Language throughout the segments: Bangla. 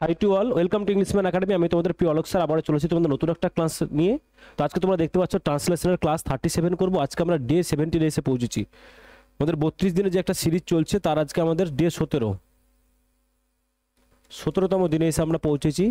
High to all, welcome to Englishman academy. আমি তোমাদের প্রিয় অলোক স্যার আবার চলেছি তোমাদের নতুন একটা ক্লাস নিয়ে। তো আজকে তোমরা দেখতে পাচ্ছ ট্রান্সলেশনের ক্লাস 37 করবো। আজকে আমরা ডে 70 এসে পৌঁছেছি। আমাদের 32 দিনে যে একটা সিরিজ চলছে তার আজকে আমাদের ডে 17তম দিনে এসে আমরা পৌঁছেছি।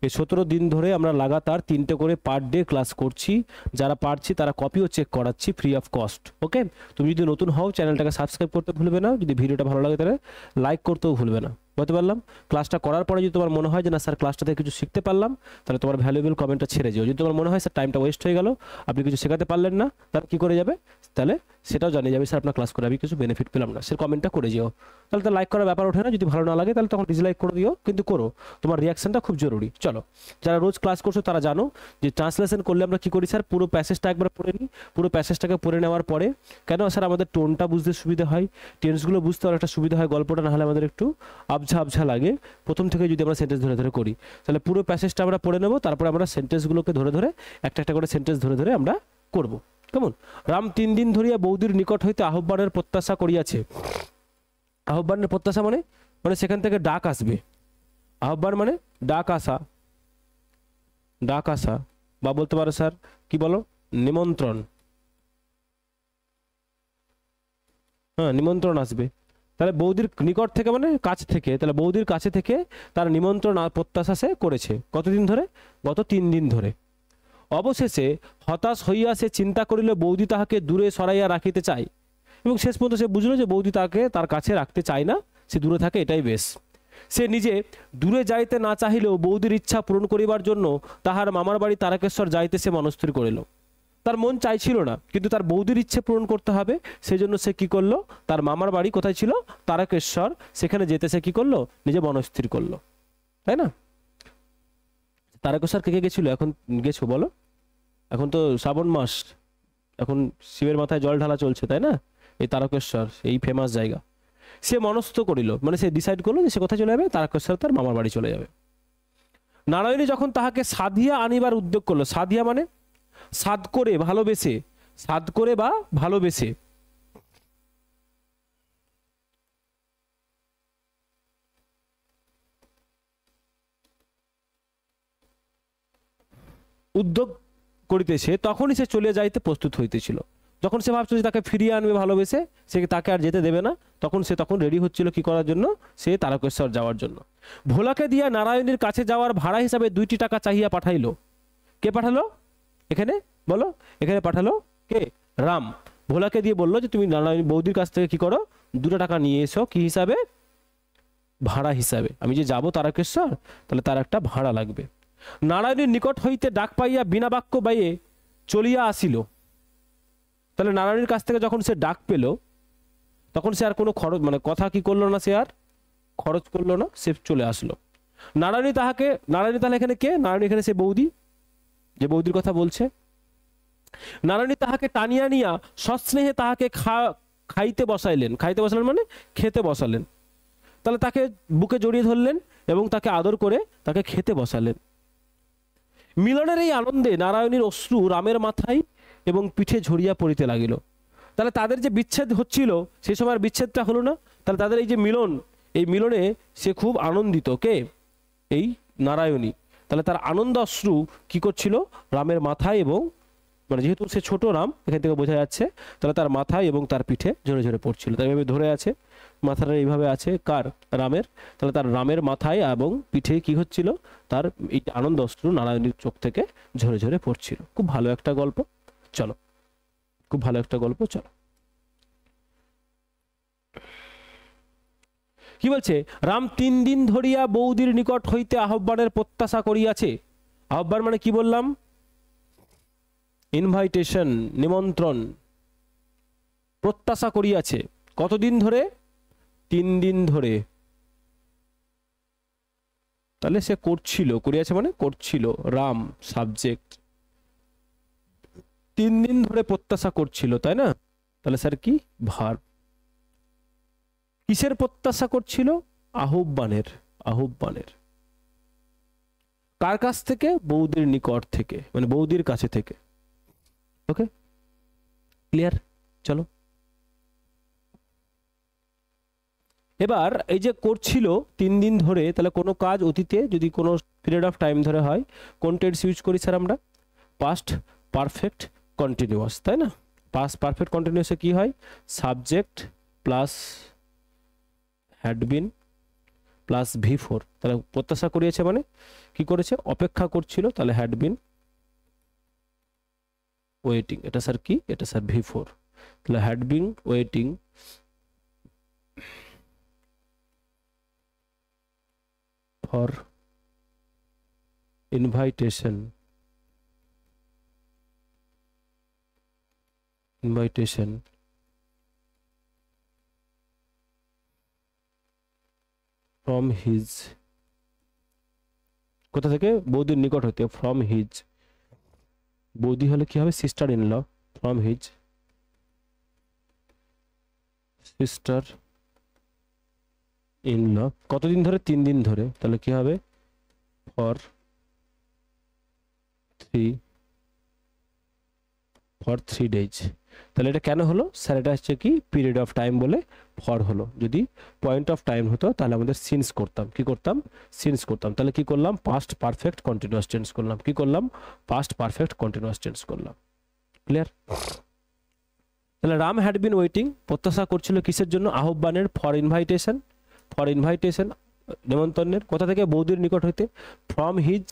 এই 17 দিন ধরে আমরা লাগাতার 3টে করে পার ডে ক্লাস করছি। যারা পারছি তারা কপিও চেক করাচ্ছি ফ্রি অফ কস্ট। ওকে, তুমি যদি নতুন হও চ্যানেলটাকে সাবস্ক্রাইব করতে ভুলবে না। যদি ভিডিওটা ভালো লাগে তাহলে লাইক করতেও ভুলবে না। বলতে পারলাম? ক্লাসটা করার পরে যদি তোমার মনে হয় যে না স্যার ক্লাসটা থেকে কিছু শিখতে পারলাম, তাহলে তোমার ভ্যালুয়েবল কমেন্টটা ছেড়ে যেও। যদি তোমার মনে হয় স্যার টাইমটা ওয়েস্ট হয়ে গেল, আপনি কিছু শেখাতে পারলেন না, তাহলে কী করে যাবে? তাহলে সেটাও জানিয়ে যাবে স্যার আপনার ক্লাস করে আমি কিছু বেনিফিট পেলাম না, সে কমেন্টটা করে যেও। তাহলে তো লাইক করার ব্যাপার ওঠে না। যদি ভালো না লাগে তাহলে তখন ডিসলাইক করে দিও, কিন্তু করো, তোমার রিয়াকশনটা খুব জরুরি। চলো, যারা রোজ ক্লাস করছো তারা জানো যে ট্রান্সলেশন করলে আমরা কী করি স্যার, পুরো প্যাসেজটা একবার পড়ে নিই। পুরো প্যাসেজটাকে পড়ে নেওয়ার পরে কেন স্যার আমাদের টোনটা বুঝতে সুবিধা হয়, টেন্সগুলো বুঝতে অনেকটা সুবিধা হয়, গল্পটা না হলে আমাদের একটু আবঝা আবঝা লাগে প্রথম থেকে যদি আমরা সেন্টেন্স ধরে ধরে করি। তাহলে পুরো প্যাসেজটা আমরা পড়ে নেব, তারপরে আমরা সেন্টেন্সগুলোকে ধরে ধরে একটা একটা করে সেন্টেন্স ধরে ধরে আমরা করব। কেমন? রাম 3 দিন ধরিয়া বৌদির নিকট হইতে আহ্বানের প্রত্যাশা করিয়াছে। আহ্বানের প্রত্যাশা মানে মানে সেখান থেকে ডাক আসবে। আহ্বান মানে ডাক আসা, ডাক আসা, বা বলতে পারো স্যার কি বলো, নিমন্ত্রণ। হ্যাঁ, নিমন্ত্রণ আসবে। তাহলে বৌদির নিকট থেকে মানে কাছ থেকে, তাহলে বৌদির কাছে থেকে তার নিমন্ত্রণ প্রত্যাশা সে করেছে। কতদিন ধরে? গত 3 দিন ধরে। অবশেষে হতাশ হইয়া সে চিন্তা করিল বৌদি তাহাকে দূরে সরাইয়া রাখিতে চায়, এবং শেষ পর্যন্ত সে বুঝলো যে বৌদি তাকে তার কাছে রাখতে চায় না, সে দূরে থাকে, এটাই বেশ। সে নিজে দূরে যাইতে না চাহিলেও বৌদির ইচ্ছা পূরণ করিবার জন্য তাহার মামার বাড়ি তারকেশ্বর যাইতে সে মনস্থির করিল। তার মন চাইছিল না, কিন্তু তার বৌদির ইচ্ছে পূরণ করতে হবে, সেজন্য সে কি করলো, তার মামার বাড়ি কোথায় ছিল? তারকেশ্বর, সেখানে যেতে সে কি করলো, নিজে মনস্থির করলো, তাই না? তারকেশ্বর কে কে গেছিল? এখন গেছো বলো? এখন তো শ্রাবণ মাস, এখন শিবের মাথায় জল ঢালা চলছে, তাই না? এই তারকেশ্বর এই ফেমাস জায়গা। সে মনস্থ করিল, মানে সে ডিসাইড করলো যে সে কোথায় চলে যাবে, তারকেশ্বর, তার মামার বাড়ি চলে যাবে। নারায়ণী যখন তাহাকে সাধিয়া আনিবার উদ্যোগ করলো, সাধিয়া মানে সাধ করে, ভালোবেসে, সাধ করে বা ভালোবেসে, উদ্যোগ করিতেছে, তখনই সে চলে যাইতে প্রস্তুত হইতেছিল। যখন সে ভাবছিল যে তাকে ফিরিয়ে আনবে ভালোবেসে, সে তাকে আর যেতে দেবে না, তখন সে রেডি হচ্ছিল কি করার জন্য, সে তারকেশ্বর যাওয়ার জন্য। ভোলাকে দিয়া নারায়ণীর কাছে যাওয়ার ভাড়া হিসাবে 2টি টাকা চাহিয়া পাঠাইল। কে পাঠালো এখানে বলো? এখানে পাঠালো কে? রাম। ভোলাকে দিয়ে বললো যে তুমি নারায়ণী বৌদির কাছ থেকে কি করো, 2টা টাকা নিয়ে এসো। কি হিসাবে? ভাড়া হিসাবে। আমি যে যাবো তারকেশ্বর, তাহলে তার একটা ভাড়া লাগবে। নারায়ণীর নিকট হইতে ডাক পাইয়া বিনা বাক্য ব্যয়ে চলিয়া আসিল। তাহলে নারায়ণীর কাছ থেকে যখন সে ডাক পেল, তখন সে আর কোনো খরচ, মানে কথা কি করলো না, সে আর খরচ করলো না, সে চলে আসলো। নারায়ণী তাহলে এখানে কে? নারায়ণী এখানে সে বৌদি, যে বৌদির কথা বলছে। নারায়ণী তাহাকে টানিয়া নিয়া সস্নেহে তাহাকে খাইতে বসাইলেন। খাইতে বসালেন মানে খেতে বসালেন। তাহলে তাকে বুকে জড়িয়ে ধরলেন এবং তাকে আদর করে তাকে খেতে বসালেন। মিলনের এই আনন্দে নারায়ণীর অশ্রু রামের মাথায় এবং পিঠে ঝরিয়া পড়িতে লাগিল। তাহলে তাদের যে বিচ্ছেদ হচ্ছিল সেই সময় আর বিচ্ছেদটা হলো না। তাহলে তাদের এই যে মিলন, এই মিলনে সে খুব আনন্দিত। কে? এই নারায়ণী। তাহলে তার আনন্দ অশ্রু কি করছিল? রামের মাথায়, এবং মানে যেহেতু সে ছোট রাম, এখান থেকে বোঝা যাচ্ছে, তাহলে তার মাথায় এবং তার পিঠে ঝরে ঝরে পড়ছিল। তাই এইভাবে ধরে আছে, মাথাটা এইভাবে আছে কার? রামের। তাহলে তার রামের মাথায় এবং পিঠে কি হচ্ছিল? তার এই আনন্দ অশ্রু নারায়ণীর চোখ থেকে ঝরে ঝরে পড়ছিল। খুব ভালো একটা গল্প, চলো, খুব ভালো একটা গল্প, চলো। কি বলছে? রাম 3 দিন ধরিয়া বৌদির নিকট হইতে আহ্বানের প্রত্যাশা করিয়াছে। আহ্বান মানে কি বললাম? ইনভাইটেশন, নিমন্ত্রণ। প্রত্যাশা করিয়াছে কতদিন ধরে? 3 দিন ধরে। তাহলে সে করছিল, করিয়াছে মানে করছিল, রাম সাবজেক্ট। 3 দিন ধরে প্রত্যাশা করছিল, তাই না? তাহলে স্যার কি? ভার্ব। কিসের প্রত্যাশা করছিল? আহ্বানের। আহ্বানের কার কাছ থেকে? বৌদির নিকট থেকে, মানে বৌদির কাছে থেকে। ওকে, ক্লিয়ার? চলো, এবার এই যে করছিল 3 দিন ধরে, তাহলে কোনো কাজ অতীতে যদি কোনো পিরিয়ড অফ টাইম ধরে হয়, কোন টেন্স ইউজ করি স্যার আমরা? পাস্ট পারফেক্ট কন্টিনিউয়াস, তাই না? পাস্ট পারফেক্ট কন্টিনিউয়াসে কি হয়? Subject plus had been plus V4, তাহলে প্রত্যাশা করিয়েছে মানে কি করেছে? অপেক্ষা করছিল, তাহলে হ্যাড বিন ওয়েটিং। এটা স্যার কি? এটা স্যার V4, তাহলে had been waiting for invitation from his, কোথা থেকে? বৌদির নিকট হইতে, ফ্রম হিজ, বৌদি হলে কি হবে? Sister in law, from his sister in law. কতদিন ধরে? 3 দিন ধরে, তাহলে কি হবে? For 3 days. তাহলে এটা কেন হলো স্যার? এটা হচ্ছে কি পিরিয়ড অফ টাইম বলে ফর হলো। যদি পয়েন্ট অফ টাইম হতো তাহলে আমাদের সিন্স করতাম। কি করতাম? সিন্স করতাম। তাহলে কি করলাম? পাস্ট পারফেক্ট কন্টিনিউয়াস টেন্স করলাম। কি করলাম? পাস্ট পারফেক্ট কন্টিনিউয়াস টেন্স করলাম। ক্লিয়ার? তাহলে রাম হ্যাড বিন ওয়েটিং, প্রত্যাশা করছিল কিসের জন্য? আহ্বানের, ফর ইনভাইটেশন, নেমন্তন্নের। কোথা থেকে? বৌদির নিকট হইতে, from his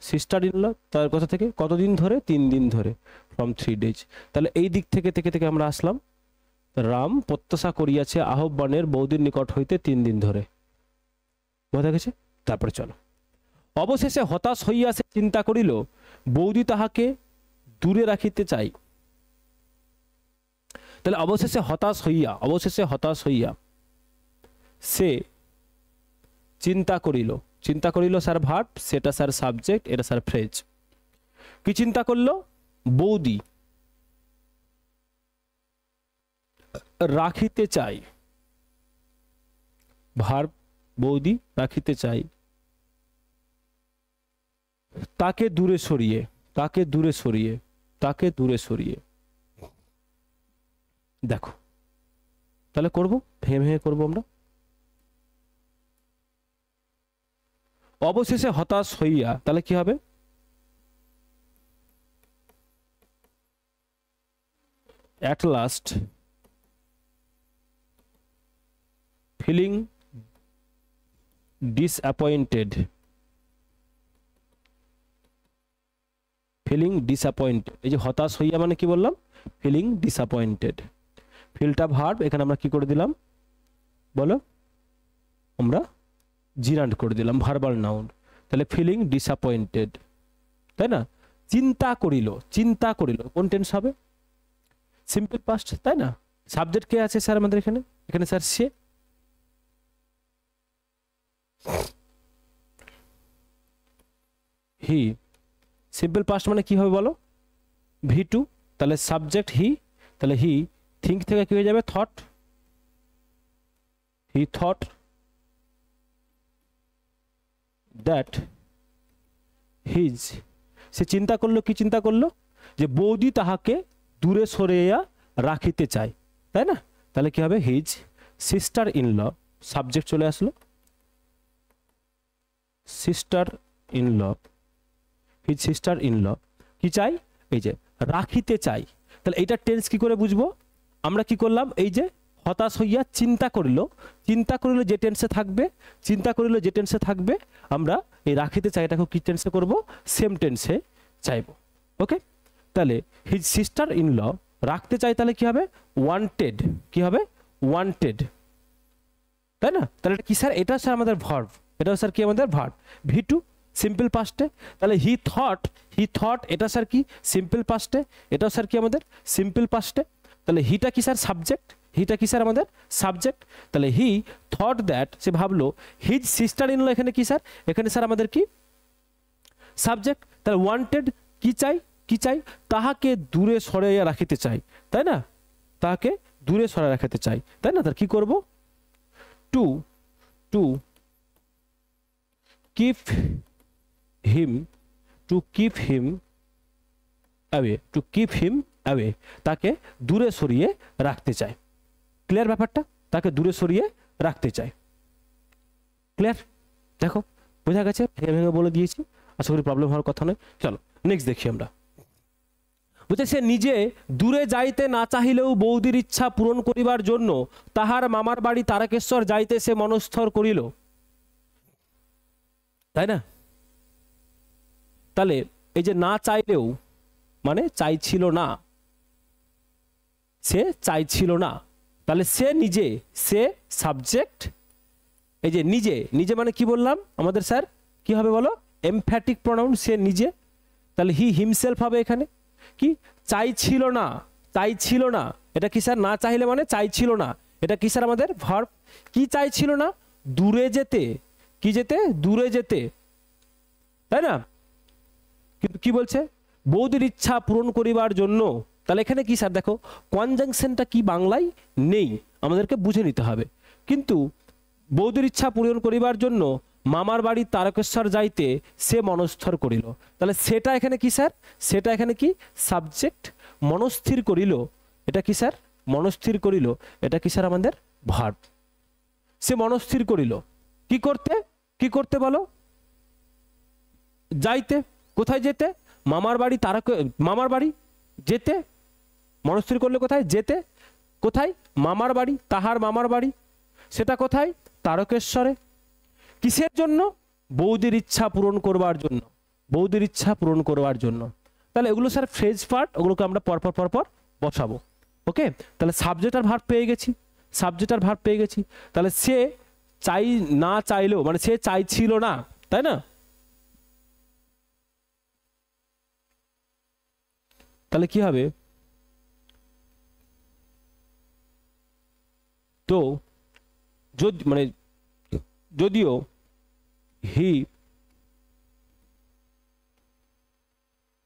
sister in law, তার কথা থেকে কতদিন ধরে? 3 দিন ধরে, ফ্রম 3 ডেজ। তাহলে এই দিক থেকে থেকে আমরা আসলাম, রাম প্রত্যাশা করিয়াছে আহ্বানের বৌদির নিকট হইতে 3 দিন ধরে। বোঝা গেছে? তারপরে চলো, অবশেষে হতাশ হইয়া সে চিন্তা করিল বৌদি তাহাকে দূরে রাখিতে চাই। তাহলে অবশেষে হতাশ হইয়া সে চিন্তা করিল স্যার ভার্ব, সেটা স্যার সাবজেক্ট, এটা স্যার ফ্রেজ। কি চিন্তা করলো? বৌদি রাখিতে চাই, ভার্ব বৌদি রাখিতে চাই, তাকে দূরে সরিয়ে। দেখো তাহলে করবো, ভেঙে করবো আমরা। অবশেষে হতাশ হইয়া, তাহলে কি হবে? at last feeling disappointed, এই যে হতাশ হইয়া মানে কি বললাম? Feeling disappointed. ফিলটা ভার্ব, এখানে আমরা কি করে দিলাম বলো? আমরা জিরান্ড করে দিলাম, ভার্বাল নাউন। তাহলে ফিলিং ডিসঅ্যাপয়েন্টেড, তাই না? চিন্তা করিল, কোন টেন্স হবে? সিম্পল পাস্ট, তাই না? সাবজেক্ট কে আছে স্যার আমাদের এখানে? এখানে স্যার সে। হি, সিম্পল পাস্ট মানে কি হবে বলো? V2, তাহলে সাবজেক্ট হি, তাহলে হি থিঙ্ক থেকে কি হয়ে যাবে? Thought. He thought that his, সে চিন্তা করলো, কি চিন্তা করলো? যে বৌদি তাহাকে দূরে সরিয়া রাখিতে চায়, তাই না? তাহলে কি হবে? His sister in law, subject চলে আসলো, sister in law, his sister in law কি চাই? এই যে রাখিতে চাই। তাহলে এইটা টেন্স কি করে বুঝবো? আমরা কি করলাম? এই যে হতাশ হইয়া চিন্তা করিল যে টেন্সে থাকবে, আমরা এই রাখিতে চাই এটাকে কি টেন্সে করব? সেম টেন্সে চাইবো। ওকে, তাহলে হিজ সিস্টার ইন ল রাখতে চাই, তাহলে কি হবে? ওয়ান্টেড। কি হবে? ওয়ান্টেড, তাই না? তাহলে এটা কি স্যার? এটা স্যার আমাদের ভার্ব, এটা স্যার কি আমাদের ভার্ব। V2 সিম্পল পাস্টে, তাহলে হি থট, এটা স্যার কি? সিম্পল পাস্টে, এটাও স্যার কি আমাদের সিম্পল পাস্টে। তাহলে হিটা কি স্যার? সাবজেক্ট, হিটা কি স্যার আমাদের? সাবজেক্ট। তাহলে হি থট দ্যাট, সে ভাবলো, হিজ সিস্টার ইন ল এখানে কি স্যার? এখানে স্যার আমাদের কি? সাবজেক্ট। তাহলে ওয়ান্টেড কি চাই? তাহাকে দূরে সরাইয়া রাখিতে চাই, তাই না? তাহাকে দূরে সরাই রাখিতে চাই, তাই না? তার কি করব? টু keep him away, তাকে দূরে সরিয়ে রাখতে চায়। ক্লিয়ার ব্যাপারটা? তাকে দূরে সরিয়ে রাখতে চায়। ক্লিয়ার? দেখো বোঝা গেছে, ভেঙে ভেঙে বলে দিয়েছি, আশা করি প্রবলেম হওয়ার কথা নয়। চলো নেক্সট দেখি আমরা। বলছে সে নিজে দূরে যাইতে না চাহিলেও বৌদির ইচ্ছা পূরণ করিবার জন্য তাহার মামার বাড়ি তারকেশ্বর যাইতে সে মনস্থর করিল। তাই না? তাহলে এই যে না চাইলেও মানে চাইছিল না, সে চাইছিল না, তাহলে সে নিজে, সে সাবজেক্ট, এই যে নিজে, নিজে মানে কি বললাম আমাদের স্যার, কি হবে বলো? এমফ্যাটিক প্রনাউন, সে নিজে, তাহলে হি হিমসেলফ হবে এখানে। কি চাইছিল না, চাইছিল না, এটা কি স্যার? না চাইলে মানে চাইছিল না, এটা কি স্যার আমাদের ভার্ব। কি চাইছিল না? দূরে যেতে, কি যেতে? দূরে যেতে, তাই না? কিন্তু কি বলছে? বৌদির ইচ্ছা পূরণ করিবার জন্য, তাহলে এখানে কি স্যার দেখো কনজাংশনটা কি বাংলায় নেই, আমাদেরকে বুঝে নিতে হবে। কিন্তু বৌদির ইচ্ছা পূরণ করিবার জন্য মামার বাড়ি তারকেশ্বর যাইতে সে মনস্থর করিল, তাহলে সেটা এখানে কি স্যার? সেটা এখানে কি? সাবজেক্ট। মনস্থির করিল, এটা কি স্যার? মনস্থির করিল, এটা কি স্যার আমাদের ভার্ব। সে মনস্থির করিল কি করতে? কি করতে বলো? যাইতে। কোথায় যেতে? মামার বাড়ি মামার বাড়ি যেতে। মনস্থির করলে কোথায়? যেতে। কোথায়? মামার বাড়ি, তাহার মামার বাড়ি, সেটা কোথায়? তারকেশ্বরে। কিসের জন্য? বৌদির ইচ্ছা পূরণ করবার জন্য, বৌদির ইচ্ছা পূরণ করবার জন্য। তাহলে এগুলো স্যার ফ্রেজ পার্ট, ওগুলোকে আমরা পরপর পরপর বসাবো। ওকে, তাহলে সাবজেক্ট আর ভার্ব পেয়ে গেছি, সাবজেক্ট আর ভার্ব পেয়ে গেছি। তাহলে সে চাই না চাইলেও মানে সে চাইছিল না, তাই না? তাহলে কি হবে? তো মানে যদিও হি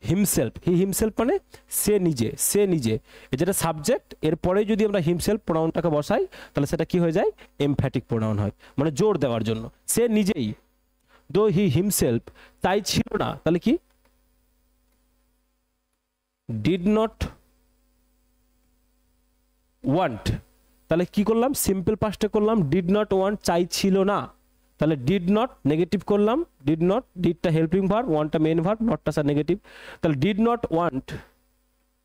হিমসেলফ, হি হিমসেলফ মানে সে নিজে, সে নিজে, যেটা সাবজেক্ট, এরপরে যদি আমরা হিমসেলফ প্রোনাউনটাকে বসাই তাহলে সেটা কি হয়ে যায়? এমফ্যাটিক প্রোনাউন হয়, মানে জোর দেওয়ার জন্য। সে নিজেই, দো হি হিমসেলফ চাইছিল না, তাহলে কি? ডিড নট ওয়ান্ট, তাহলে কি করলাম? সিম্পল পাস্টে করলাম, ডিড নট ওয়ান্ট, চাইছিল না। তাহলে ডিড নট নেগেটিভ করলাম, ডিড নট, ডিডটা হেল্পিং ভার্ব, ওয়ান্টটা মেইন ভার্ব, নটটা স্যার নেগেটিভ। তাহলে ডিড নট ওয়ান্ট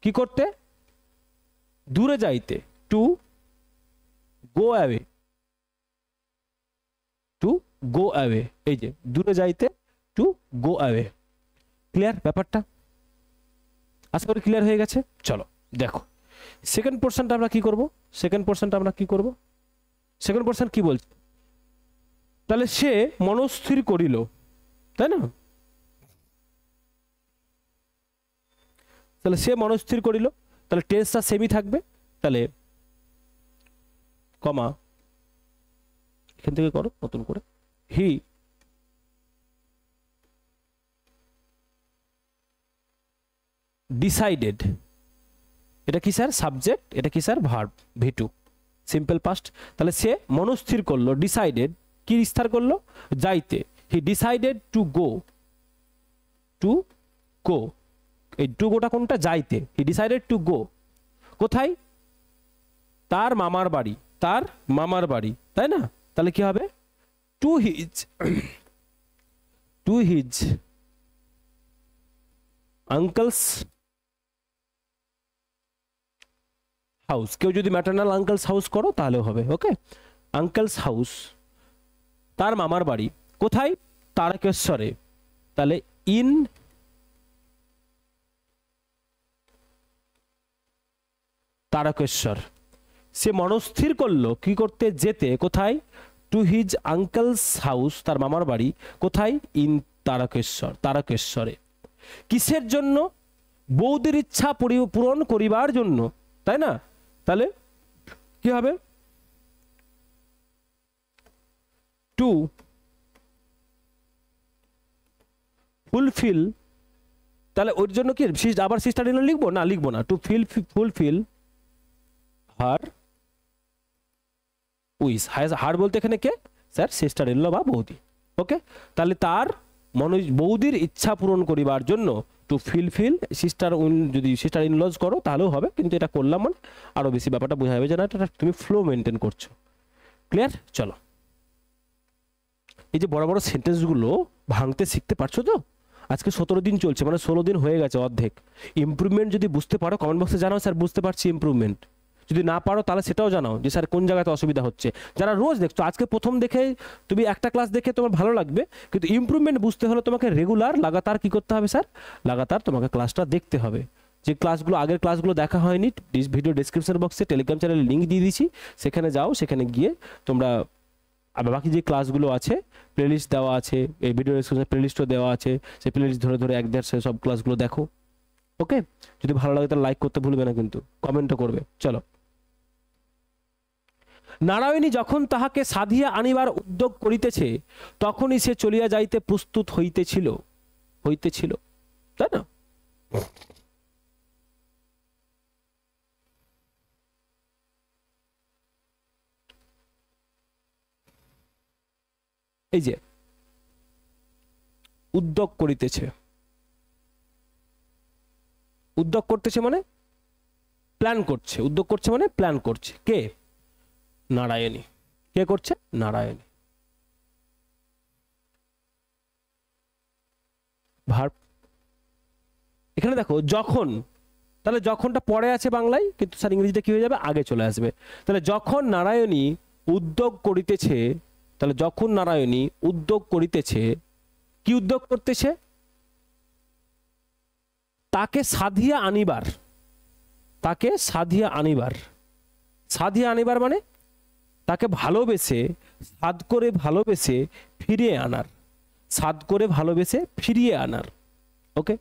কি করতে? দূরে যাইতে, to go away, to go away, এই যে দূরে যাইতে, টু গো অ্যাওয়ে। ক্লিয়ার ব্যাপারটা? আশা করি ক্লিয়ার হয়ে গেছে। চলো দেখো সেকেন্ড পোর্শনটা আমরা কি করব? সেকেন্ড পোর্শনটা আমরা কি করব? সেকেন্ড পোর্শন কি বলছে? তাহলে সে মনস্থির করিল, তাই না? তাহলে সে মনস্থির করিল, তাহলে টেন্সটা সেমই থাকবে। তাহলে কমা এখান থেকে করো নতুন করে, হি ডিসাইডেড, এটা কি স্যার? সাবজেক্ট, এটা কি স্যার? Verb, ভি2, simple past. তাহলে সে মনস্থির করলো, ডিসাইডেড, কি স্থির করলো? যাইতে। He decided to go, to go, এই টু গোটা কোনটা? যাইতে। হি ডিসাইডেড টু গো, কোথায়? তার মামার বাড়ি, তার মামার বাড়ি, তাই না? তাহলে কি হবে? To his, to his uncle's house. কেউ যদি ম্যাটারনাল আঙ্কেলস হাউস করো তাহলেও হবে। ওকে, আঙ্কেলস হাউস, তার মামার বাড়ি কোথায়? তারকেশ্বরে। তাহলে ইন তারকেশ্বর। সে মনস্থির করলো কি করতে? যেতে। কোথায়? টু হিজ আঙ্কেলস হাউস, তার মামার বাড়ি কোথায়? ইন তারকেশ্বর, তারকেশ্বরে। কিসের জন্য? বৌদির ইচ্ছা পূরণ করিবার জন্য, তাই না? তাহলে কি হবে? টু ফুলফিল, তাহলে ওর জন্য কি আবার সিস্টার ইন ল লিখবো? না, লিখবো না। টু ফুলফিল হার উইস, হার বলতে এখানে কে স্যার? সিস্টার ইন ল বা বৌদি। ওকে, তাহলে তার বৌদির ইচ্ছা পূরণ করিবার জন্য, টু ফিলফিল সিস্টার উইন, যদি সিস্টার ইন লজ করো তাহলেও হবে, কিন্তু এটা করলাম মানে আরো বেশি ব্যাপারটা বোঝা যাবে যে না এটা তুমি ফ্লো মেনটেন করছো। ক্লিয়ার? চলো, এই যে বড় বড় সেন্টেন্সগুলো ভাঙতে শিখতে পারছো তো? আজকে 17 দিন চলছে, মানে 16 দিন হয়ে গেছে অর্ধেক। ইমপ্রুভমেন্ট যদি বুঝতে পারো কমেন্ট বক্সে জানাও, স্যার বুঝতে পারছি ইমপ্রুভমেন্ট। যদি না পারো তাহলে সেটাও জানাও যে স্যার কোন জায়গাতে অসুবিধা হচ্ছে। যারা রোজ দেখছো, আজকে প্রথম দেখে তুমি একটা ক্লাস দেখে তোমার ভালো লাগবে, কিন্তু ইমপ্রুভমেন্ট বুঝতে হলে তোমাকে রেগুলার লাগাতার কি করতে হবে স্যার? লাগাতার তোমাকে ক্লাসটা দেখতে হবে। যে ক্লাসগুলো, আগের ক্লাসগুলো দেখা হয়নি, ভিডিও ডেসক্রিপশন বক্সে টেলিগ্রাম চ্যানেলের লিঙ্ক দিয়ে দিয়েছি, সেখানে যাও, সেখানে গিয়ে তোমরা বাকি যে ক্লাসগুলো আছে প্লেলিস্ট দেওয়া আছে, এই ভিডিও ডেসক্রিপশনে প্লেলিস্টও দেওয়া আছে, সেই প্লেলিস্ট ধরে ধরে এক দেড় সব ক্লাসগুলো দেখো। ওকে, যদি ভালো লাগে তাহলে লাইক করতে ভুলবে না, কিন্তু কমেন্টও করবে। চলো, নারায়ণী যখন তাহাকে সাধিয়া আনিবার উদ্যোগ করিতেছে তখনই সে চলিয়া যাইতে প্রস্তুত হইতেছিল, তাই না? এই যে উদ্যোগ করিতেছে, উদ্যোগ করতেছে মানে প্ল্যান করছে, উদ্যোগ করছে মানে প্ল্যান করছে। কে? নারায়ণী। কে করছে? নারায়ণী। ভার্ব। এখানে দেখো যখন, তাহলে যখনটা পরে আছে বাংলায়, কিন্তু স্যার ইংরেজিতে কি হয়ে যাবে? আগে চলে আসবে। তাহলে যখন নারায়ণী উদ্যোগ করিতেছে, তাহলে যখন নারায়ণী উদ্যোগ করিতেছে, কি উদ্যোগ করতেছে? তাকে সাধিয়া আনিবার, তাকে সাধিয়া আনিবার। সাধিয়া আনিবার মানে তাকে ভালোবেসে, সাধ করে ভালোবেসে ফিরিয়ে আনার, সাধ করে ভালোবেসে ফিরিয়ে আনার। ওকে,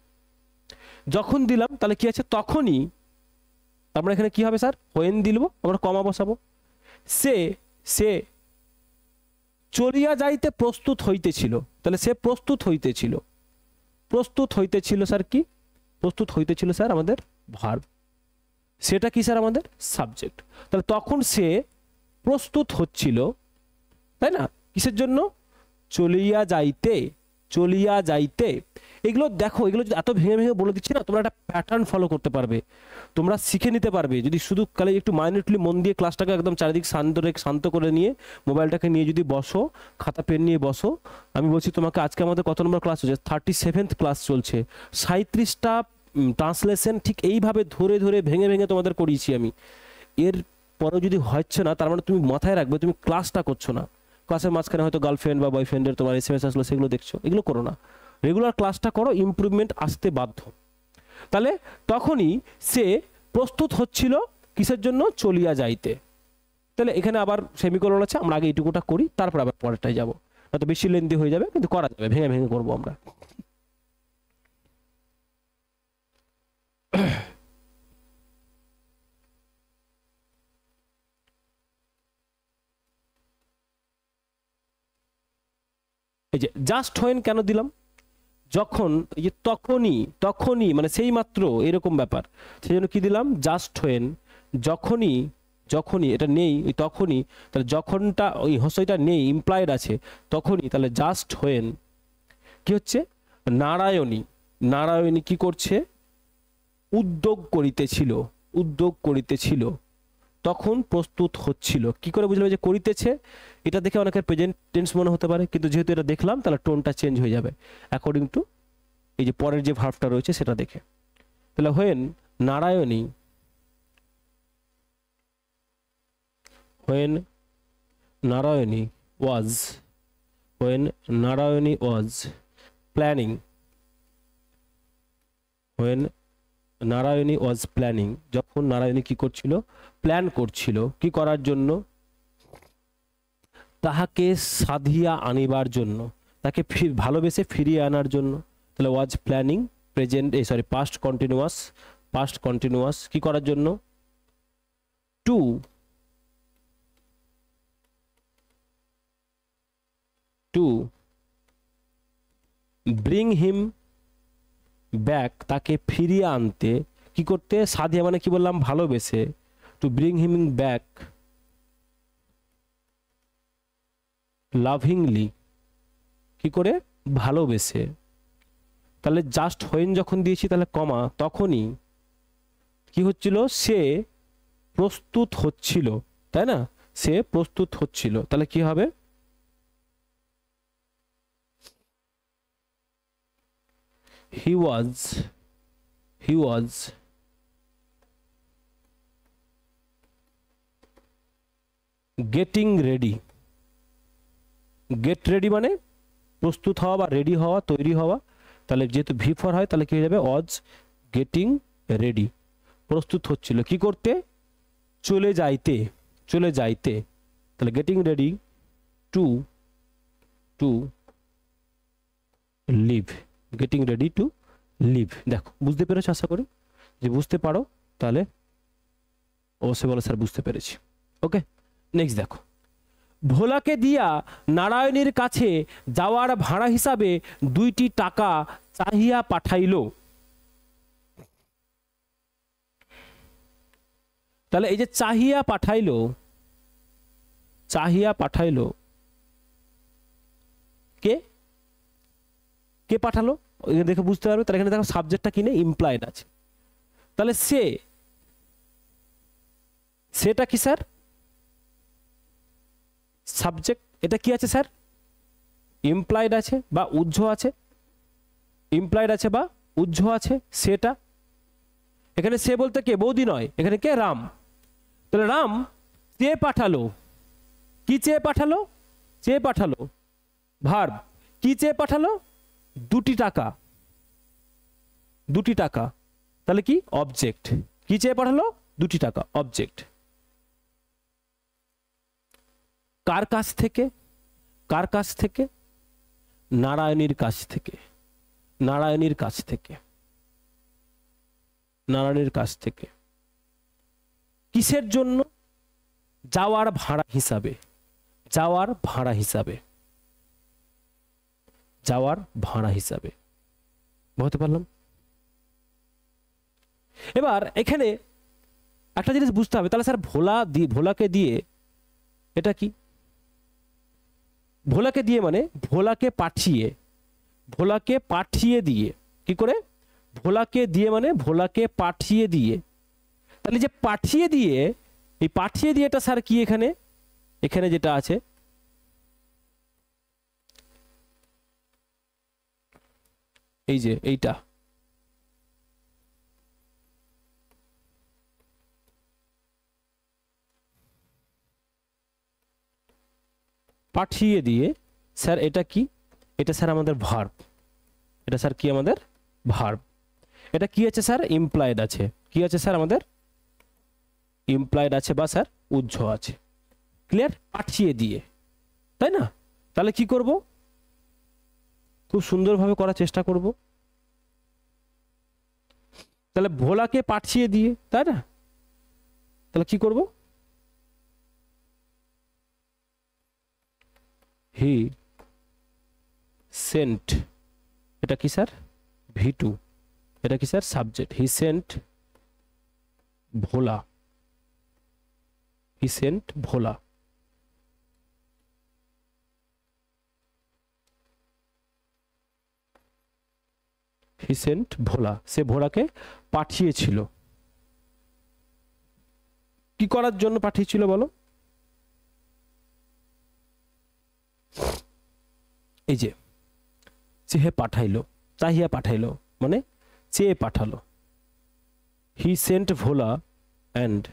যখন দিলাম তাহলে কি আছে? তখনই। আমরা এখানে কি হবে স্যার? হোয়েন দিলব, আমরা কমা বসাবো। সে সে চলিয়া যাইতে প্রস্তুত হইতেছিল, তাহলে সে প্রস্তুত হইতেছিল, প্রস্তুত হইতেছিল স্যার কি? প্রস্তুত হইতেছিল স্যার আমাদের ভার্ব। সেটা কি স্যার? আমাদের সাবজেক্ট। তাহলে তখন সে প্রস্তুত হচ্ছিল, তাই না? কিসের জন্য? চলিয়া যাইতে, চলিয়া যাইতে। এগুলো দেখো, এগুলো যদি এত ভেঙে ভেঙে বলে দিচ্ছি না, তোমরা একটা প্যাটার্ন ফলো করতে পারবে, তোমরা শিখে নিতে পারবে। যদি শুধু কালে একটু মাইনেটলি মন দিয়ে ক্লাসটাকে একদম চারিদিক শান্ত করে নিয়ে মোবাইলটাকে নিয়ে যদি বসো, খাতা পেন নিয়ে বসো। আমি বলছি তোমাকে, আজকে আমাদের কত নম্বর ক্লাস হচ্ছে? 37th ক্লাস চলছে। 37টা ট্রান্সলেশন ঠিক এইভাবে ধরে ধরে ভেঙে ভেঙে তোমাদের করিয়েছি আমি। এর পরে যদি হচ্ছে না, তার মানে তুমি মাথায় রাখবে তুমি ক্লাসটা করছো না। ক্লাসের মাঝখানে হয়তো গার্লফ্রেন্ড বা বয়ফ্রেন্ডের তোমার SMS আসলো, সেগুলো দেখছো। এগুলো করো না, রেগুলার ক্লাসটা করো, ইমপ্রুভমেন্ট আসতে বাধ্য। তাহলে তখনই সে প্রস্তুত হচ্ছিল কিসের জন্য? চলিয়া যাইতে। তাহলে এখানে আবার সেমিকোলন আছে, আমরা আগে এইটুকুটা করি, তারপর আবার পরেরটাই যাবো, হয়তো বেশি লেন্দি হয়ে যাবে, কিন্তু করা যাবে, ভেঙে ভেঙে করবো আমরা। এই যে জাস্ট হোয়েন কেন দিলাম? যখন, এই যে তখনই, তখনই মানে সেই মাত্র, এরকম ব্যাপার, সেই জন্য কি দিলাম? Just when. যখনই, যখনই এটা নেই, ওই তখনই, তাহলে যখনটা ওই হস্যটা নেই, ইমপ্লয়েড আছে, তখনই। তাহলে জাস্ট হোয়েন কি হচ্ছে? নারায়ণী, নারায়ণী কি করছে? উদ্যোগ করিতেছিল, উদ্যোগ করিতেছিল, তখন প্রস্তুত হচ্ছিল। কি করে বুঝলাম যে করিতেছে? এটা দেখে অনেকের প্রেজেন্ট টেন্স মনে হতে পারে, কিন্তু যেহেতু এটা দেখলাম তাহলে টোনটা চেঞ্জ হয়ে যাবে অ্যাকর্ডিং টু এই যে পরের যে ভার্বটা রয়েছে সেটা দেখে। তাহলে when Narayani, when Narayani was, when Narayani was planning, when Narayani was planning, যখন নারায়ণী কি করছিল? প্ল্যান করছিল। কি করার জন্য? তাহাকে সাধিয়া আনিবার জন্য, তাকে ভালোবেসে ফিরিয়ে আনার জন্য। তাহলে was planning, present past continuous, past continuous. কি করার জন্য? To, to bring him back, তাকে ফিরিয়ে আনতে। কি করতে? সাধিয়া মানে কি বললাম? ভালোবেসে। টু ব্রিং হিম ব্যাক লাভিংলি, কি করে? ভালোবেসে। তাহলে জাস্ট হোয়েন যখন দিয়েছি তাহলে কমা, তখনই কি হচ্ছিল? সে প্রস্তুত হচ্ছিল, তাই না? সে প্রস্তুত হচ্ছিল, তাহলে কি হবে? he was getting ready. get ready মানে প্রস্তুত হওয়া বা রেডি হওয়া, তৈরি হওয়া। তাহলে যেহেতু ভি ফর হয় তাহলে কি হয়ে যাবে? ওয়াজ গেটিং রেডি, প্রস্তুত হচ্ছিল কি করতে? চলে যাইতে, চলে যাইতে। তাহলে getting ready to to leave, getting ready to leave. দেখো বুঝতে পেরেছো? আশা করি যে বুঝতে পারো, তাহলে অবশ্যই বলো স্যার বুঝতে পেরেছি। ওকে, নেক্সট দেখো, ভোলাকে দিয়া নারায়ণীর কাছে যাওয়ার ভাড়া হিসাবে 2টি টাকা চাহিয়া পাঠাইল। তাহলে এই যে চাহিয়া পাঠাইলো, চাহিয়া পাঠাইলো, কে কে পাঠালো? এখানে দেখে বুঝতে পারবে। তাহলে এখানে দেখো সাবজেক্টটা কি নেই? ইমপ্লয়েড আছে। তাহলে সেটা কি স্যার? সাবজেক্ট। এটা কি আছে স্যার? ইমপ্লয়েড আছে বা উজ্জ আছে, ইমপ্লয়েড আছে বা উজ্জ আছে সেটা। এখানে সে বলতে কে? বৌদি নয়, এখানে কে? রাম। তাহলে রাম চেয়ে পাঠালো, কি চেয়ে পাঠালো? চেয়ে পাঠালো, ভার্ব। কি চেয়ে পাঠালো? 2টি টাকা, 2টি টাকা। তাহলে কি? অবজেক্ট। কি চেয়ে পাঠালো? 2টি টাকা, অবজেক্ট। কার কাছ থেকে? কার কাছ থেকে? নারায়ণীর কাছ থেকে, নারায়ণীর কাছ থেকে, নারায়ণীর কাছ থেকে। কিসের জন্য? যাওয়ার ভাড়া হিসাবে, যাওয়ার ভাড়া হিসাবে, যাওয়ার ভাড়া হিসাবে। বুঝতে পারলাম? এবার এখানে একটা জিনিস বুঝতে হবে, তাহলে স্যার ভোলাকে দিয়ে এটা কি? ভোলাকে দিয়ে মানে ভোলাকে পাঠিয়ে, ভোলাকে পাঠিয়ে দিয়ে। কি করে? ভোলাকে দিয়ে মানে ভোলাকে পাঠিয়ে দিয়ে। তাহলে যে পাঠিয়ে দিয়ে, এই পাঠিয়ে দিয়ে এটা স্যার কি? এখানে এখানে যেটা আছে এই যে এইটা, পাঠিয়ে দিয়ে স্যার এটা কি? এটা স্যার আমাদের ভার্ব। এটা স্যার কি? আমাদের ভার্ব। এটা কি আছে স্যার? ইমপ্লয়েড আছে। কি আছে স্যার? আমাদের ইমপ্লয়েড আছে বা স্যার উজ্জ আছে। ক্লিয়ার? পাঠিয়ে দিয়ে, তাই না? তাহলে কি করব? খুব সুন্দরভাবে করার চেষ্টা করব। তাহলে ভোলাকে পাঠিয়ে দিয়ে, তাই না? তাহলে কি করব? হি সেন্ট, এটা কি স্যার? V2। এটা কি sir? Subject. He sent Bhola, he sent Bhola. He sent Bhola, সে ভোলাকে পাঠিয়েছিল। কি করার জন্য পাঠিয়েছিল বলো? এই যে চেয়ে পাঠাইলো, চাহিয়া পাঠাইলো মানে চেয়ে পাঠালো। হি সেন্ট ভোলা অ্যান্ড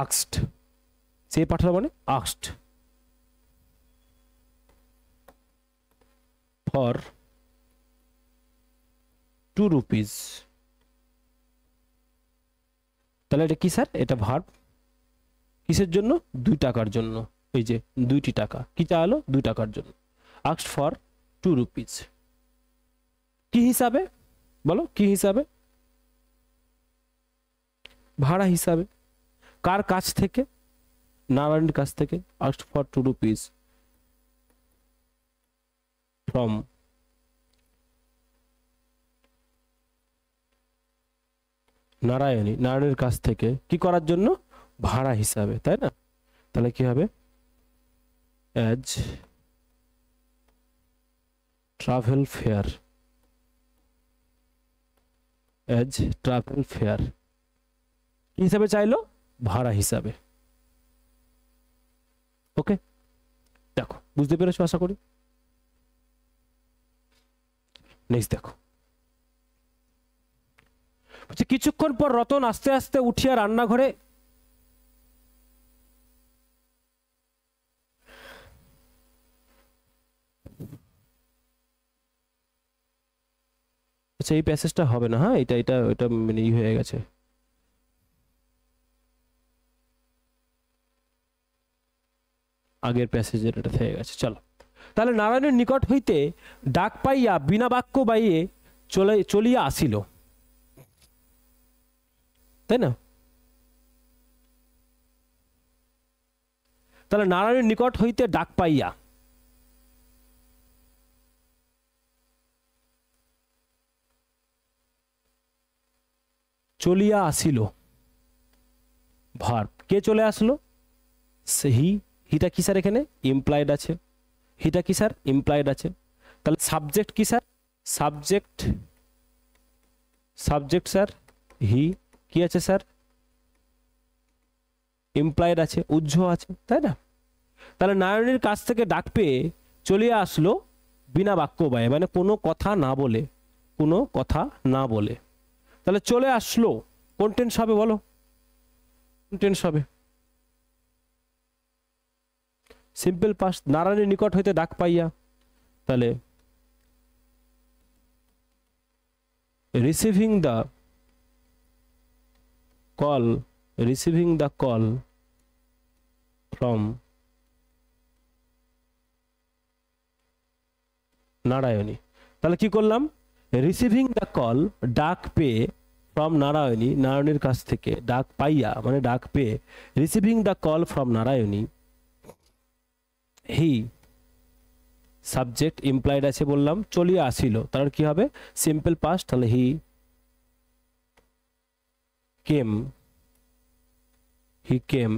আক্সড, চেয়ে পাঠালো মানে আক্সড ফর 2 rupees। তাহলে এটা কি স্যার? এটা ভার্ব। কিসের জন্য? 2 টাকার জন্য। এই যে 2টি টাকা কি চাইলো? 2 টাকার জন্য। Asked for 2 rupees। কি হিসাবে বলো? কি হিসাবে? ভাড়া হিসাবে। কার কাছ থেকে? নারায়ণের কাছ থেকে। Asked for 2 rupees from Narayani, নারায়ণের কাছ থেকে। কি করার জন্য? ভাড়া হিসাবে, তাই না? তাহলে কি হবে? As travel fair, as travel fair, কি হিসাবে চাইলো? ভাড়া হিসাবে। ওকে, দেখো বুঝতে পেরেছো আশা করি। নেক্সট দেখো, কিছুক্ষণ পর রতন আস্তে আস্তে উঠিয়া রান্নাঘরে আচ্ছা এই প্যাসেজটা হবে না, হ্যাঁ এটা এটা এটা মানে ই হয়ে গেছে, আগের প্যাসেজের এটা হয়ে গেছে। চলো তাহলে নারায়ণের নিকট হইতে ডাক পাইয়া বিনা বাক্য বাইয়ে চলিয়া আসিল, তাই না? তাহলে নারায়ণের নিকট হইতে ডাক পাইয়া, চলিয়া আসিল, ভার্ব, কে চলে আসলো? হি। হিটা কি স্যার এখানে ইমপ্লয়েড আছে, হিটা কি স্যার ইমপ্লয়েড আছে, তাহলে সাবজেক্ট কি sir? Subject, subject sir he, কি আছে স্যার? ইমপ্লয়েড আছে, উজ্জ আছে, তাই না? তাহলে নারায়ণের কাছ থেকে ডাক পেয়ে চলিয়া আসলো বিনা বাক্য বায়ে, মানে কোনো কথা না বলে, কোনো কথা না বলে। তাহলে চলে আসলো কোন টেন্স হবে বলো? কোন টেন্স হবে? সিম্পল পাস্ট, নারায়ণের নিকট হইতে ডাক পাইয়া, তাহলে receiving the call, receiving the call from Narayani. তাহলে কি করলাম? রিসিভিং দ্য কল, ডাক পেয়ে, ফ্রম নারায়ণী, নারায়ণীর কাছ থেকে, ডাক পাইয়া মানে ডাক পেয়ে, receiving the call from Narayani, he subject employed আছে বললাম, চলিয়া আসিল, তার কি হবে? সিম্পল পাস্ট, তাহলে হি কেম, হি কেম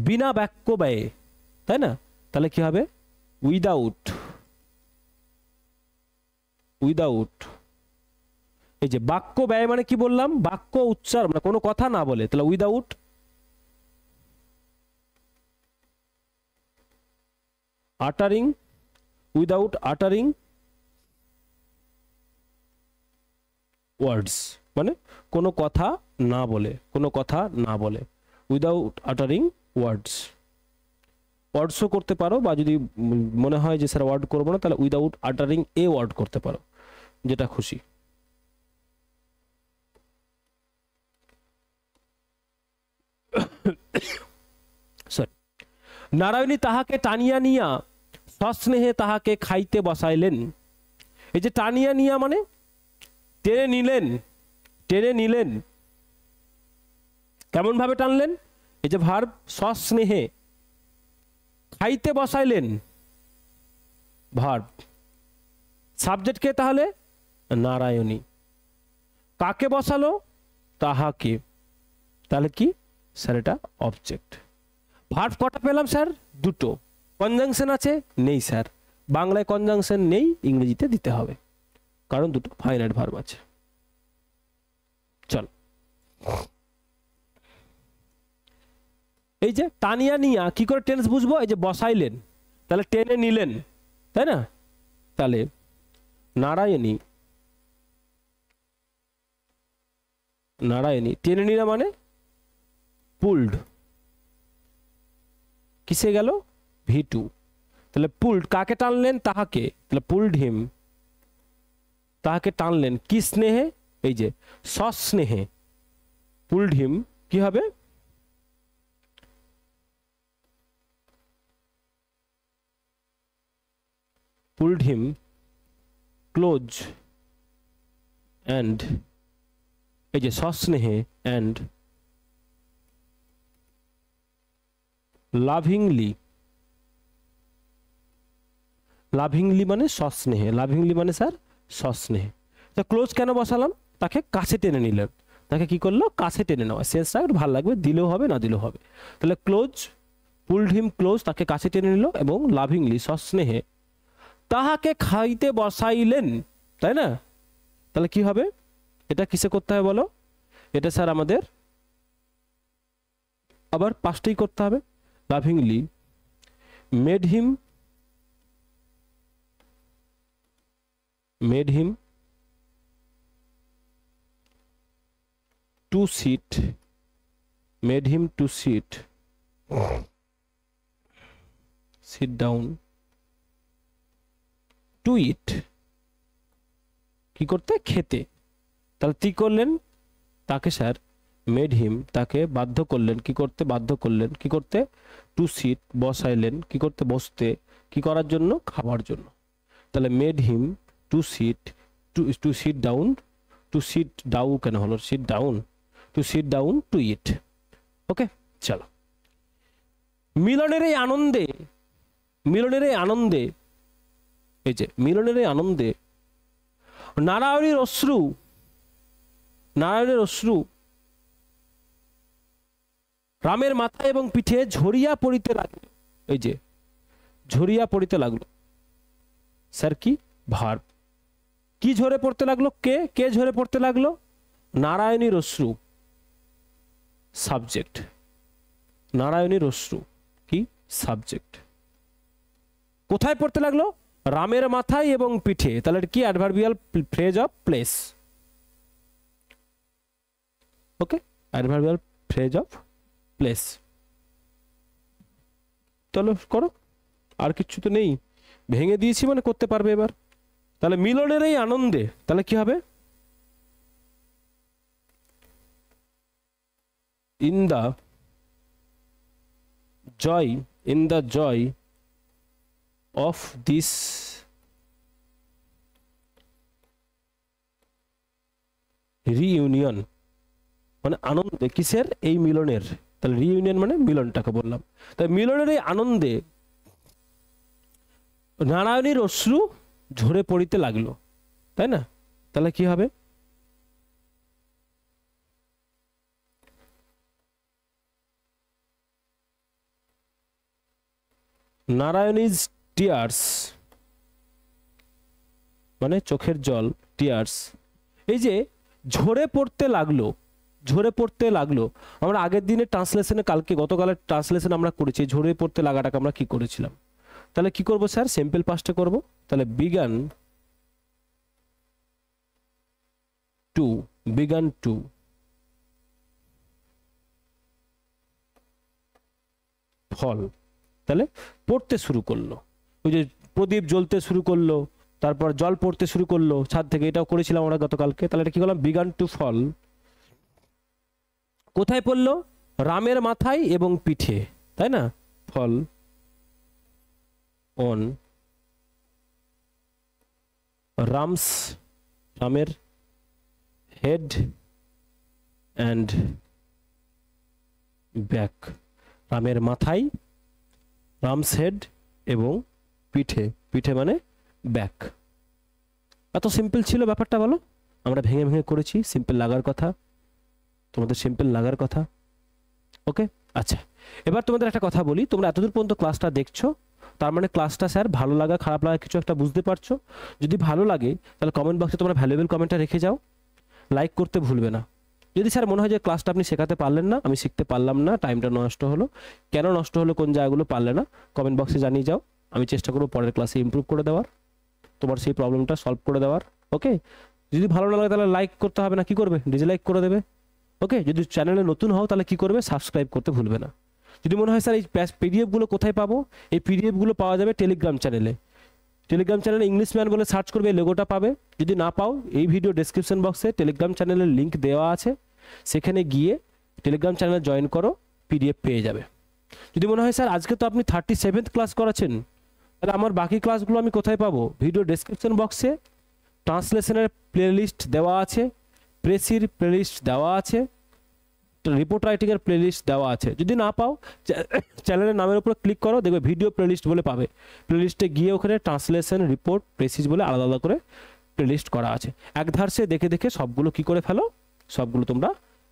বিনা বাক্য ব্যয়ে, তাই না? তাহলে কি হবে? উইদাউট, উইদাউট, এই যে বাক্য ব্যয় মানে কি বললাম? বাক্য উচ্চার মানে কোনো কথা না বলে, তাহলে উইদাউট আটারিং, উইদাউট আটারিং ওয়ার্ডস, মানে কোনো কথা না বলে, কোনো কথা না বলে, উইদাউট আটারিং ওয়ার্ডস। ওয়ার্ডসও করতে পারো, বা যদি মনে হয় যে স্যার ওয়ার্ড করবো না, তাহলে উইদাউট আটারিং এ ওয়ার্ড করতে পারো, যেটা খুশি। নারায়ণী তাহাকে টানিয়া নিয়া সস্নেহে তাহাকে খাইতে বসাইলেন। এই যে টানিয়া নিয়া মানে টেনে নিলেন, টেনে নিলেন, কেমন ভাবে টানলেন? এই যে ভার্ব সস্নেহে, খাইতে বসাইলেন ভার্ব, সাবজেক্ট কে তাহলে? নারায়ণী, কাকে বসালো? তাহাকে, তাহলে কি স্যার? এটা অবজেক্ট। ভার্ব কটা পেলাম স্যার? দুটো। কনজাংশন আছে? নেই স্যার, বাংলায় কনজাংশন নেই, ইংরেজিতে দিতে হবে, কারণ দুটো ফাইনাইট ভার্ব আছে। চল, এই যে টানিয়া নিয়া কি করে টেন্স বুঝবো? এই যে বসাইলেন, তাহলে টেনে নিলেন, তাই না? তাহলে নারায়ণী, নারায়ণী টেনে নিলা মানে পুলড, কিসে গেল? V2, তাহলে পুলড, কাকে টানলেন? তাহাকে, তাহলে পুলড হিম, তাহাকে টানলেন কি স্নেহে? এই যে সস্নেহে, পুলড হিম কি হবে? pulled him close and এই যে সস্নেহে and lovingly, লাভিংলি মানে সস্নেহে, লাভিংলি মানে স্যার সস্নেহে। তো ক্লোজ কেন বসালাম? তাকে কাছে টেনে নিলেন, তাকে কি করলো? কাছে টেনে নেওয়া। সেন্সটা একটু ভালো লাগবে, দিলেও হবে না দিলেও হবে। তাহলে ক্লোজ, পুলড হিম ক্লোজ, তাকে কাছে টেনে নিল, এবং লাভিংলি সস্নেহে তাহাকে খাইতে বসাইলেন, তাই না? তাহলে কি হবে? এটা কিসে করতে হবে বলো? এটা স্যার আমাদের আবার পাঁচটাই করতে হবে। লাভিংলি made him to sit made him to sit down to eat, কি করতে? খেতে। তাহলে কি করলেন? তাকে স্যার মেড হিম, তাকে বাধ্য করলেন, কি করতে? বাধ্য করলেন কি করতে? টু সিট, বসাইলেন কি করতে? বসতে। কি করার জন্য? খাবার জন্য। তাহলে made him to sit, to sit down, to sit down কেন হলো? Sit down, to sit down to eat. Okay, চলো। মিলনের এই আনন্দে, মিলনের এই আনন্দে, এই যে মিলনের এই আনন্দে নারায়ণীর অশ্রু, নারায়ণের অশ্রু রামের মাথা এবং পিঠে ঝরিয়া পড়িতে লাগলো। এই যে ঝরিয়া পড়িতে লাগলো, স্যার কি? ভার্ব। কি ঝরে পড়তে লাগলো? কে কে ঝরে পড়তে লাগলো? নারায়ণীর অশ্রু, সাবজেক্ট। নারায়ণীর অশ্রু কি? সাবজেক্ট। কোথায় পড়তে লাগলো? রামের মাথায় এবং পিঠে। তাহলে কি? Adverbial phrase of place. Okay, adverbial phrase of place. চলো করো, আর কিছু তো নেই, ভেঙে দিয়েছি মানে করতে পারবে এবার। তাহলে মিলনের এই আনন্দে, তাহলে কি হবে? in the joy of this reunion, মানে আনন্দে, কিসের? এই মিলনের। তাহলে রিইউনিয়ন মানে মিলনটাকে বললাম। তাই মিলনের এই আনন্দে নারায়ণীর অশ্রু ঝরে পড়িতে লাগলো, তাই না? তাহলে কি হবে? নারায়ণীজ টিয়ার্স মানে চোখের জল, টিয়ার্স। এই যে ঝরে পড়তে লাগলো, ঝরে পড়তে লাগলো, আমরা আগের দিনের ট্রান্সলেশনে, কালকে গতকালের ট্রান্সলেশন আমরা করেছি, ঝরে পড়তে লাগাটাকে আমরা কি করেছিলাম? তাহলে কি করব স্যার? সিম্পল পাস্টে করব। তাহলে বিগান টু ফল। তাহলে পড়তে শুরু করলো, ওই যে প্রদীপ জ্বলতে শুরু করলো, তারপর জল পড়তে শুরু করলো ছাদ থেকে, এটাও করেছিলাম আমরা গতকালকে। তাহলে এটা কি করলাম? Began to fall. কোথায় পড়লো? রামের মাথায় এবং পিঠে, তাই না? ফল অন রামের হেড অ্যান্ড ব্যাক। রামের মাথায়, রামস হেড এবং পিঠে, পিঠে মানে ব্যাক। এত সিম্পল ছিল ব্যাপারটা, বলো? আমরা ভেঙে ভেঙে করেছি, সিম্পল লাগার কথা, তোমাদের সিম্পল লাগার কথা। ওকে, আচ্ছা, এবার তোমাদের একটা কথা বলি, তোমরা এতদূর পর্যন্ত ক্লাসটা দেখছো, তার মানে ক্লাসটা স্যার ভালো লাগা খারাপ লাগা কিছু একটা বুঝতে পারছো। যদি ভালো লাগে তাহলে কমেন্ট বক্সে তোমরা ভ্যালুয়েবল কমেন্টটা রেখে যাও, লাইক করতে ভুলবে না। যদি স্যার মনে হয় যে ক্লাসটা আপনি শেখাতে পারলেন না, আমি শিখতে পারলাম না, টাইমটা নষ্ট হলো, কেন নষ্ট হলো, কোন জায়গাগুলো পারলে না, কমেন্ট বক্সে জানিয়ে যাও। আমি চেষ্টা করবো পরের ক্লাসে ইমপ্রুভ করে দেওয়ার, তোমার সেই প্রবলেমটা সলভ করে দেওয়ার। ওকে, যদি ভালো না লাগে তাহলে লাইক করতে হবে না, কি করবে? ডিসলাইক করে দেবে। ওকে, যদি চ্যানেলে নতুন হও তাহলে কি করবে? সাবস্ক্রাইব করতে ভুলবে না। যদি মনে হয় স্যার এই পিডিএফগুলো কোথায় পাবো, এই পিডিএফগুলো পাওয়া যাবে টেলিগ্রাম চ্যানেলে। টেলিগ্রাম চ্যানেলে ইংলিশ ম্যান বলে সার্চ করবে, লোগোটা পাবে। যদি না পাও, এই ভিডিও ডেসক্রিপশন বক্সে টেলিগ্রাম চ্যানেলের লিঙ্ক দেওয়া আছে, সেখানে গিয়ে টেলিগ্রাম চ্যানেলে জয়েন করো, পিডিএফ পেয়ে যাবে। যদি মনে হয় স্যার আজকে তো আপনি 37th ক্লাস করাচ্ছেন, তাহলে আমার বাকি ক্লাসগুলো আমি কোথায় পাবো? ভিডিও ডেসক্রিপশন বক্সে ট্রান্সলেশনের প্লেলিস্ট দেওয়া আছে, প্রেসির প্লেলিস্ট দেওয়া আছে, রিপোর্ট রাইটিংয়ের প্লেলিস্ট দেওয়া আছে। যদি না পাও, চ্যানেলের নামের উপর ক্লিক করো, দেখবে ভিডিও প্লেলিস্ট বলে পাবে। প্লেলিস্টে গিয়ে ওখানে ট্রান্সলেশন, রিপোর্ট, প্রেসিস বলে আলাদা আলাদা করে প্লেলিস্ট করা আছে। একধার সে দেখে দেখে সবগুলো কি করে ফেলো, সবগুলো তোমরা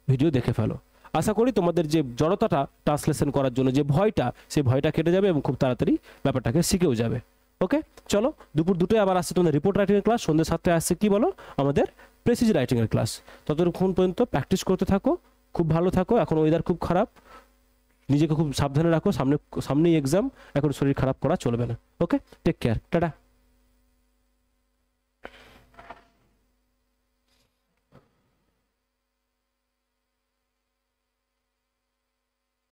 ভিডিও দেখে ফেলো। আশা করি তোমাদের যে জড়তাটা ট্রান্সলেশন করার জন্য, যে ভয়টা, সেই ভয়টা কেটে যাবে এবং খুব তাড়াতাড়ি ব্যাপারটাকে শিখেও যাবে। ওকে, চলো দুপুর 2টায় আবার আসছে তোমাদের রিপোর্ট রাইটিংয়ের ক্লাস, সন্ধ্যে 7টায় আসছে কি বলো? আমাদের প্রেসিজ রাইটিংয়ের ক্লাস। ততক্ষণ পর্যন্ত প্র্যাকটিস করতে থাকো, খুব ভালো থাকো। এখন ওয়েদার খুব খারাপ, নিজেকে খুব সাবধানে রাখো, সামনেই এক্সাম, এখন শরীর খারাপ করা চলবে না। ওকে, টেক কেয়ার, টাটা।